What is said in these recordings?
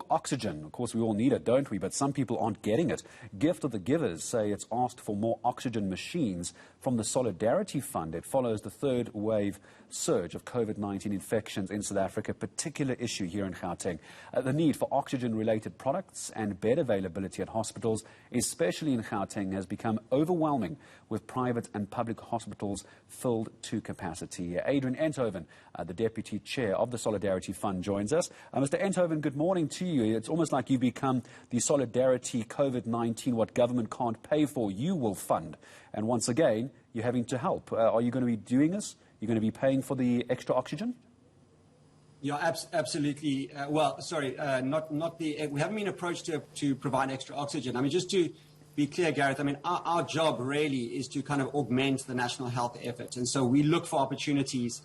Oxygen, of course, we all need it, don't we? But some people aren't getting it. Gift of the Givers say it's asked for more oxygen machines from the Solidarity Fund. It follows the third wave surge of COVID-19 infections in South Africa, particular issue here in Gauteng. The need for oxygen-related products and bed availability at hospitals, especially in Gauteng, has become overwhelming, with private and public hospitals filled to capacity. Adrian Enthoven, the Deputy Chair of the Solidarity Fund, joins us. Mr. Enthoven, good morning to you. It's almost like you've become the Solidarity COVID-19, what government can't pay for, you will fund. And once again, you're having to help. Are you going to be doing this? You're going to be paying for the extra oxygen? Yeah, absolutely. We haven't been approached to provide extra oxygen. I mean, just to be clear, Gareth, I mean, our job really is to kind of augment the national health effort. And so we look for opportunities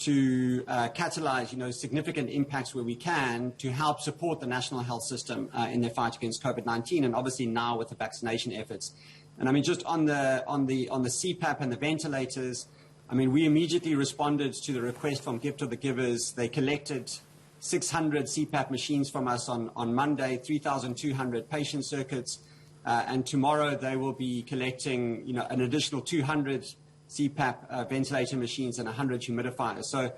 to catalyze, significant impacts where we can to help support the national health system in their fight against COVID-19, and obviously now with the vaccination efforts. And I mean, just on the CPAP and the ventilators, I mean, we immediately responded to the request from Gift of the Givers. They collected 600 CPAP machines from us on Monday, 3,200 patient circuits, and tomorrow they will be collecting, an additional 200 CPAP ventilator machines and 100 humidifiers. So,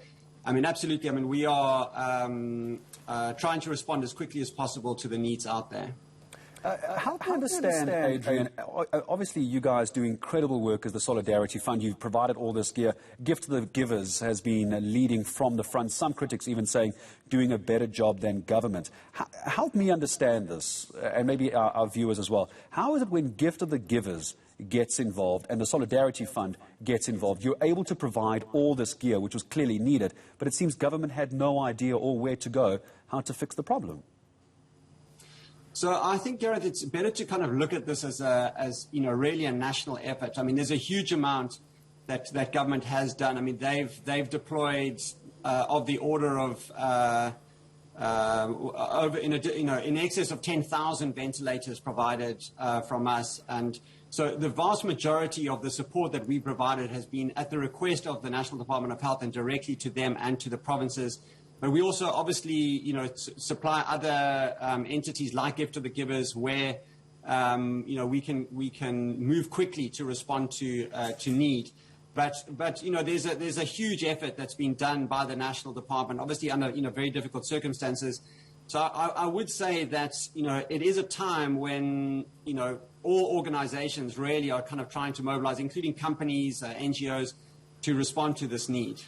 I mean, absolutely. I mean, we are trying to respond as quickly as possible to the needs out there. Help me understand, Adrian. Obviously, you guys do incredible work as the Solidarity Fund. You've provided all this gear. Gift of the Givers has been leading from the front. Some critics even saying doing a better job than government. Help me understand this, and maybe our viewers as well. How is it when Gift of the Givers gets involved and the Solidarity Fund gets involved, you're able to provide all this gear, which was clearly needed, but it seems government had no idea or where to go, how to fix the problem? So I think, Gareth, it's better to kind of look at this as really a national effort. I mean, there's a huge amount that government has done. I mean, they've deployed of the order of over in excess of 10,000 ventilators provided from us, and so the vast majority of the support that we provided has been at the request of the National Department of Health and directly to them and to the provinces. But we also obviously, supply other entities like Gift of the Givers where, we can move quickly to respond to need. But there's a huge effort that's been done by the National Department, obviously under very difficult circumstances. So I would say that it is a time when all organizations really are kind of trying to mobilize, including companies, NGOs, to respond to this need.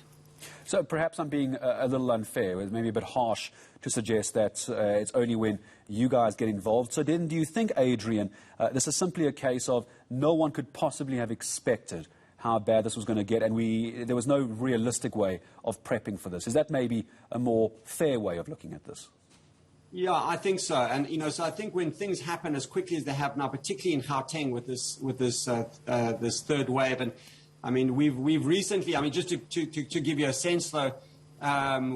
So perhaps I'm being a little unfair, maybe a bit harsh, to suggest that it's only when you guys get involved. So then do you think, Adrian, this is simply a case of no one could possibly have expected how bad this was going to get, and there was no realistic way of prepping for this? Is that maybe a more fair way of looking at this? Yeah, I think so. And, so I think when things happen as quickly as they have now, particularly in Gauteng with this third wave, and I mean, we've recently, I mean, just to give you a sense, though,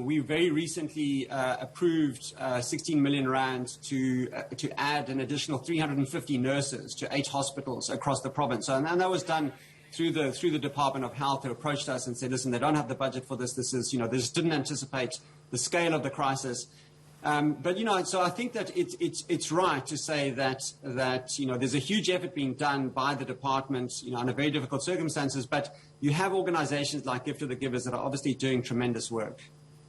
we very recently approved 16 million rand to add an additional 350 nurses to 8 hospitals across the province. And that was done through the Department of Health, who approached us and said, listen, they don't have the budget for this. This is, they just didn't anticipate the scale of the crisis. But so I think that it's right to say that there's a huge effort being done by the department, under very difficult circumstances. But you have organisations like Gift of the Givers that are obviously doing tremendous work.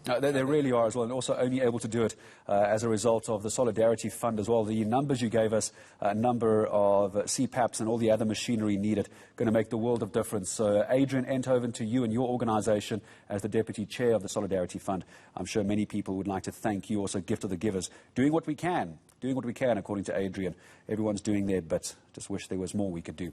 They really are as well, and also only able to do it as a result of the Solidarity Fund as well. The numbers you gave us, a number of CPAPs and all the other machinery needed, going to make the world of difference. So Adrian Enthoven, to you and your organisation as the Deputy Chair of the Solidarity Fund, I'm sure many people would like to thank you, also Gift of the Givers, doing what we can, according to Adrian. Everyone's doing their bit, just wish there was more we could do.